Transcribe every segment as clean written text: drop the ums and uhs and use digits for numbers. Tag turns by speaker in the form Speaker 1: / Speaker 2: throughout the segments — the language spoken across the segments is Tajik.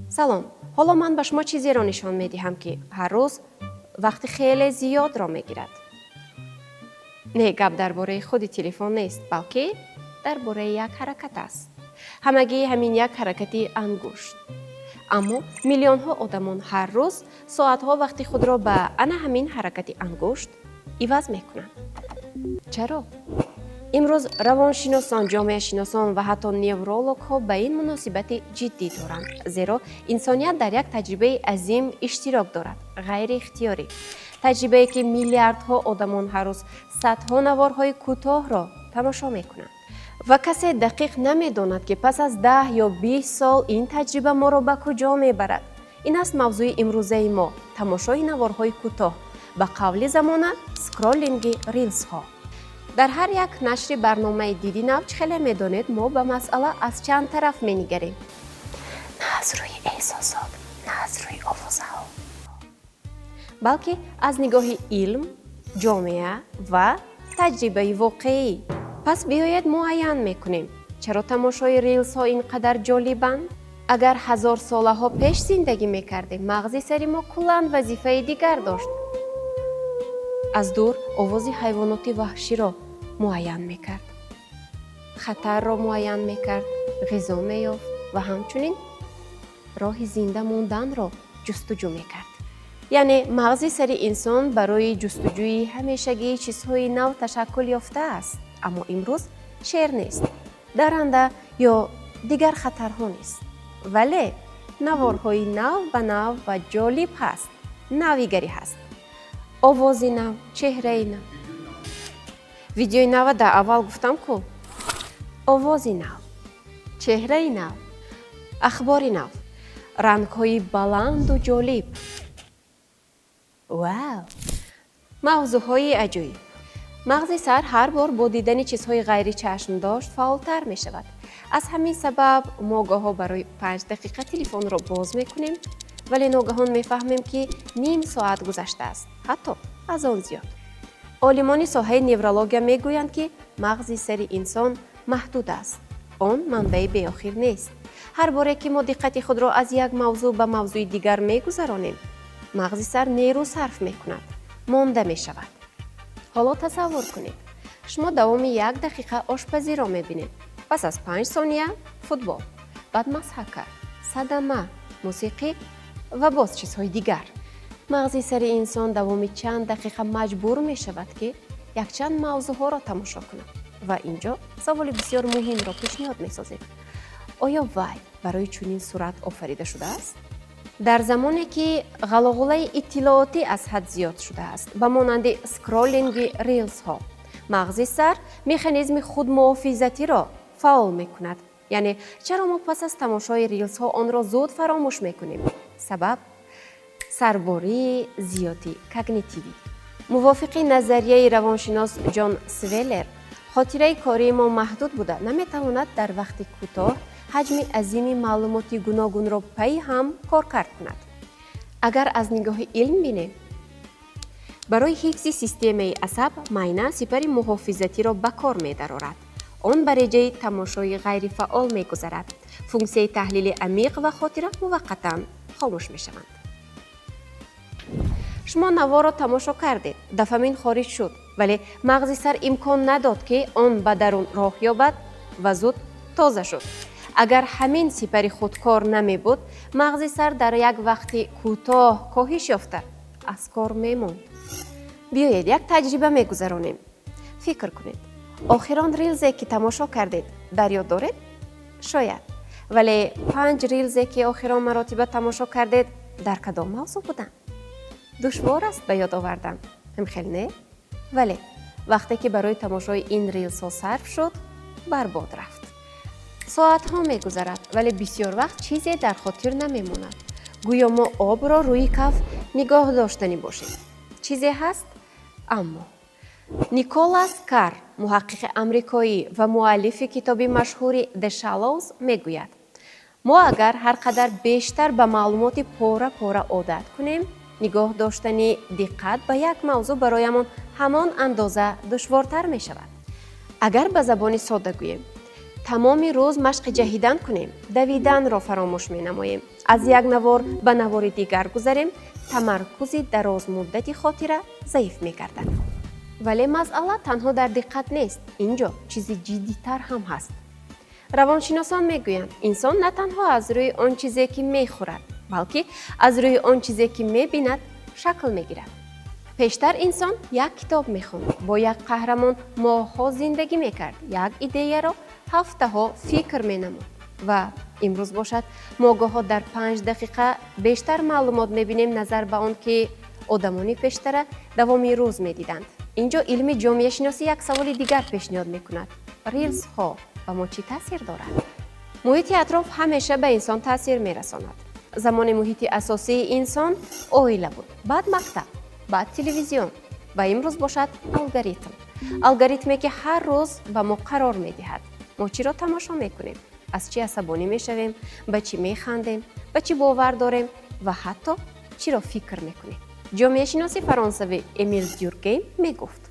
Speaker 1: سلام، حالا من به شما چیزی را نشان می دهم که هر روز وقت خیلی زیاد را می گیرد. نه، گپ درباره خود تلفن نیست، بلکه درباره یک حرکت است. همگی همین یک حرکتی انگشت. اما میلیون ها آدمان هر روز ساعت ها وقتی خود را به انا همین حرکت انگشت عوض می کنند. چرا؟ امروز روانشناسان، جامعه شناسان و حتی نیورولوگ ها به این مناسبت جدی دارند، زیرا انسانیت در یک تجربه عظیم اشتراک دارد، غیر اختیاری. تجربه‌ای که میلیاردها آدمان هر روز صدها نوارهای کوتاه را تماشا می‌کنند و کسی دقیق نمی‌داند که پس از 10 یا 20 سال این تجربه ما را به کجا می‌برد. این است موضوع امروزه ما، تماشای نوارهای کوتاه، به قول زمانه سکرولینگ ریلز ها. در هر یک نشر برنامه دیدی نوچ خیلی می‌دانید ما به مسئله از چند طرف می‌نگریم. نه از روی احساسات، نه از روی آوازها، بلکه از نگاه علم، جامعه و تجربه واقعی. پس بیایید معین میکنیم چرا تماشای ریلز ها اینقدر جالبند؟ اگر 1000 ساله ها پیش زندگی میکردیم، مغز سری ما کلاً وظیفه دیگر داشت. از دور آواز حیوانات وحشی را معین میکرد، خطر را معین میکرد، غذا میافت و همچنین راه زنده موندن را جستجو میکرد. یعنی مغز سری انسان برای جستجوی همیشگی چیزهای نو تشکل یافته است. اما امروز شعر نیست، درنده یا دیگر خطرها نیست، ولی نوارهای نو و نو و جالب هست. نویگری هست، آواز نو، چهره نو. ویدیوی نو در اول گفتم که آواز نو، چهره نو، اخبار نو، رنگ‌های بلند و جالب. واو! موضوعهای عجیب. مغز سر هر بار با دیدن چیزهای غیر چشم داشت فعالتر می شود. از همین سبب ما گاهی برای 5 دقیقه تلفن را باز می کنیم، ولی ناگهان می فهمیم که نیم ساعت گذشته است، حتی از آن زیاد. عالمان ساحه نورولوژی می گویند که مغز سر انسان محدود است. آن منبع بی آخر نیست. هر باره که ما دقت خود را از یک موضوع به موضوع دیگر می گذرانیم، مغز سر نیرو صرف می کند، مانده می شود. حالا تصور کنید شما دوام 1 دقیقه آشپزی را می بینید، پس از 5 ثانیه فوتبال، بعد مسحک، صدمه، موسیقی و باز چیزهای دیگر. مغز سر انسان دوام چند دقیقه مجبور می شود که یک چند موضوع ها را تماشا کند و اینجا سوال بسیار مهم را پیشنهاد می سازید. آیا وی برای چنین صورت آفریده شده است؟ در زمانی که غلغله اطلاعاتی از حد زیاد شده است، به مانند سکرولینگ ریلز ها، مغز سر مکانیزم خودمحافظتی را فعال می کند. یعنی چرا ما پس از تماشای ریلز ها آن را زود فراموش می کنیم؟ سبب سرباری زیادی کاگنیتیوی. موافق نظریه روانشناس جان سویلر، خاطره کاری ما محدود بوده، نمیتواند در وقت کوتاه حجم عظیم معلوماتی گوناگون را پی هم کار کرد کند. اگر از نگاه علم بینیم، برای حفظ سیستم عصب معده سپر محافظتی را به کار می‌دارد. آن بر جای تماشای غیر فعال می‌گذرد. فونکسیون تحلیل عمیق و خاطره موقتا خاموش می‌شوند. شما نوار را تماشا کردید، دوپامین خارج شد، ولی مغز سر امکان نداد که آن به درون راه یابد و زود تازه شد. اگر همین سپر خودکار نمی بود، مغز سر در یک وقت کوتاه کاهش یافته از کار میموند. بیایید یک تجربه میگذرانیم. فکر کنید آخران ریلزی که تماشا کردید در یاد دارید؟ شاید، ولی 5 ریلزی که آخران مراتب تماشا کردید در کدام موضوع بودند؟ دشوار است به یاد آوردن، هم خیلی نه؟ ولی وقتی که برای تماشای این ریلز ها صرف شد، برباد رفت. ساعت ها می گذرد، ولی بسیار وقت چیزی در خاطر نمی ماند. گویا ما آب را روی کف نگاه داشتنی باشیم. چیزی هست؟ اما نیکولاس کار، محقق امریکایی و مؤلف کتاب مشهور The Shallows می گوید ما اگر هر قدر بیشتر به معلومات پاره پاره عادت کنیم، نگاه داشتنی دقت به یک موضوع برایمان همان اندازه دشوارتر می شود. اگر به زبان ساده گوییم، тамоми рӯз машқи ҷаҳидан кунем, давиданро фаромӯш менамоем, аз як навор ба навори дигар гузарем, тамаркузи дарозмуддати хотира заиф мегардад. вале масъала танҳо дар диққат нест, инҷо чизи ҷиддитар ҳам ҳаст. равоншиносон мегӯянд, инсон на танҳо аз рӯи он чизе ки мехӯрад, балки аз рӯи он чизе ки мебинад шакл мегирад. пештар инсон як китоб мехонд, бо як қаҳрамон моҳҳо зиндагӣ мекард, як идеяро ҳафтаҳо фикр менамуд ва имрӯз бошад мо гоҳо дар 5 дақиқа бештар маълумот мебинем назар ба он ки одамони пештара давоми рӯз медиданд. инҷо илми ҷомеашиносӣ як саволи дигар пешниҳод мекунад. рилсҳо ба мо чӣ таъсир дорад? муҳити атроф ҳамеша ба инсон таъсир мерасонад. замони муҳити асосии инсон оила буд, баъд мактаб, баъд телевизион ва имрӯз бошад алгоритм. алгоритме ки ҳар рӯз ба мо қарор медиҳад. мо чиро тамошо мекунем, аз чӣ асабонӣ мешавем, ба чӣ механдем, ба чӣ бовар дорем ва ҳатто чиро фикр мекунем. ҷомеашиноси фаронсавӣ Эмил Дюркгейм мегуфт: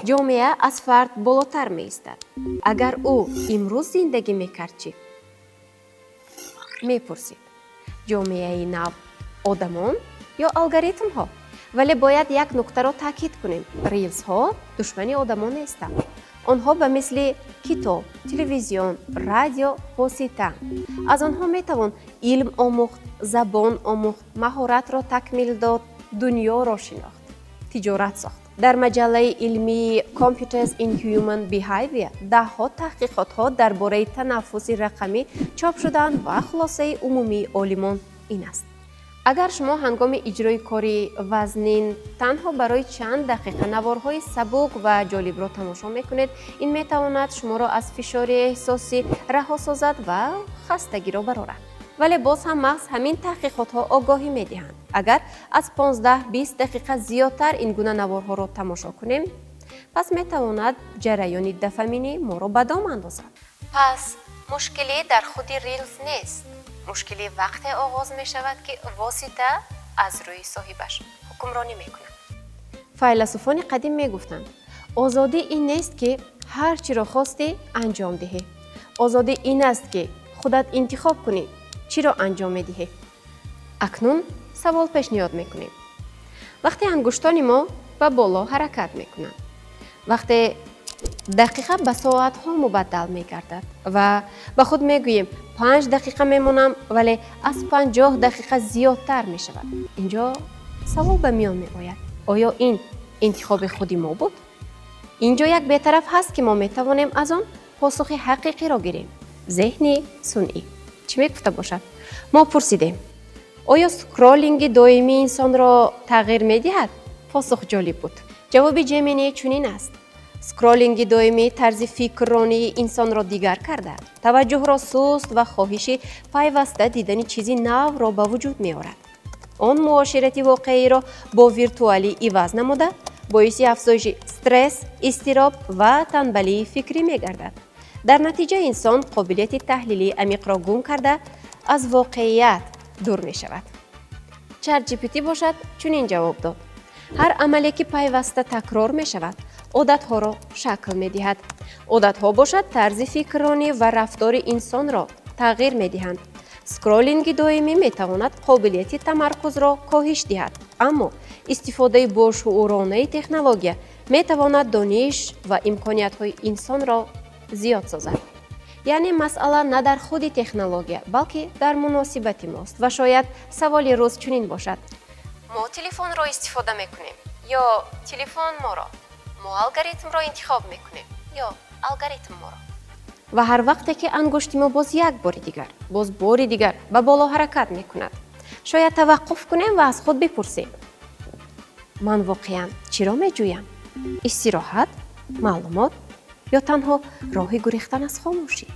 Speaker 1: ҷомеа аз фард болотар меистад. агар ӯ имрӯз зиндагӣ мекард чӣ? мепурсид: ҷомеаи нав одамон ё алгоритмҳо? вале бояд як нуктаро таъкид кунем: рилсҳо душмани одамон нестанд. онҳо ба мисли китоб, телевизион, радио воситаанд. аз онҳо метавон илм омӯхт, забон омӯхт, маҳоратро такмил дод, дунёро шинохт, тиҷорат сохт. дар маҷаллаи илмии Computers in Human Behavior даҳҳо таҳқиқотҳо дар бораи танаффуси рақамӣ чоп шудаанд ва хулосаи умумии олимон ин аст: агар шумо ҳангоми иҷрои кори вазнин танҳо барои чанд дақиқа наворҳои сабук ва ҷолибро тамошо мекунед, ин метавонад шуморо аз фишори эҳсосӣ раҳо созад ва хастагиро барорад. вале боз ҳам мағз ҳамин таҳқиқотҳо огоҳӣ медиҳанд: агар аз 15-20 дақиқа зиёдтар ин гуна наворҳоро тамошо кунем, пас метавонад ҷараёни дофаминӣ моро ба дом андозад. пас мушкилӣ дар худи рилс нест. мушкилӣ вақте оғоз мешавад ки восита аз рӯи соҳибаш ҳукмронӣ мекунад. файласуфони қадим мегуфтанд: озодӣ ин нест ки ҳар чиро хостӣ анҷом диҳӣ. озодӣ ин аст ки худат интихоб кунӣ чиро анҷом медиҳӣ. акнун савол пешниҳод мекунем: вақте ангуштони мо ба боло ҳаракат мекунанд, вақте дақиқа ба соатҳо мубаддал мегардад ва ба худ мегӯем 5 дақиқа мемонам, вале аз 50 дақиқа зиёдтар мешавад. инҷо савол ба миён меояд: оё ин интихоби худи мо буд? инҷо як бетараф ҳаст ки мо метавонем аз он посухи ҳақиқиро гирем. зеҳни сунъӣ чӣ мегуфта бошад? мо пурсидем: оё скроллинги доимии инсонро тағйир медиҳад? посух ҷолиб буд. ҷавоби Ҷемини чунин аст: скроллинги доимӣ тарзи фикрронии инсонро дигар карда, таваҷҷуҳро суст ва хоҳиши пайваста дидани чизи навро ба вуҷуд меорад. он муоширати воқеиро бо виртуалӣ иваз намуда, боиси афзоиши стресс, изтироб ва танбалии фикрӣ мегардад. дар натиҷа инсон қобилияти таҳлили амиқро гум карда, аз воқеият дур мешавад. ChatGPT бошад чунин ҷавоб дод: ҳар амале ки пайваста такрор мешавад, одатҳоро шакл медиҳад. одатҳо бошад тарзи фикрронӣ ва рафтори инсонро тағйир медиҳанд. скроллинги доимӣ метавонад қобилияти тамаркузро коҳиш диҳад, аммо истифодаи бошууронаи технология метавонад дониш ва имкониятҳои инсонро зиёд созад. яъне масъала на дар худи технология, балки дар муносибати мост. ва шояд саволи рӯз чунин бошад: мо телефонро истифода мекунем ё телефон моро? мо алгоритмро интихоб мекунем ё алгоритм моро? ва ҳар вақте ки ангушти мо боз як бори дигар ба боло ҳаракат мекунад, шояд таваққуф кунем ва аз худ бипурсем: ман воқеан чиро меҷӯям? истироҳат, маълумот ё танҳо роҳи гурехтан аз хомӯшӣ?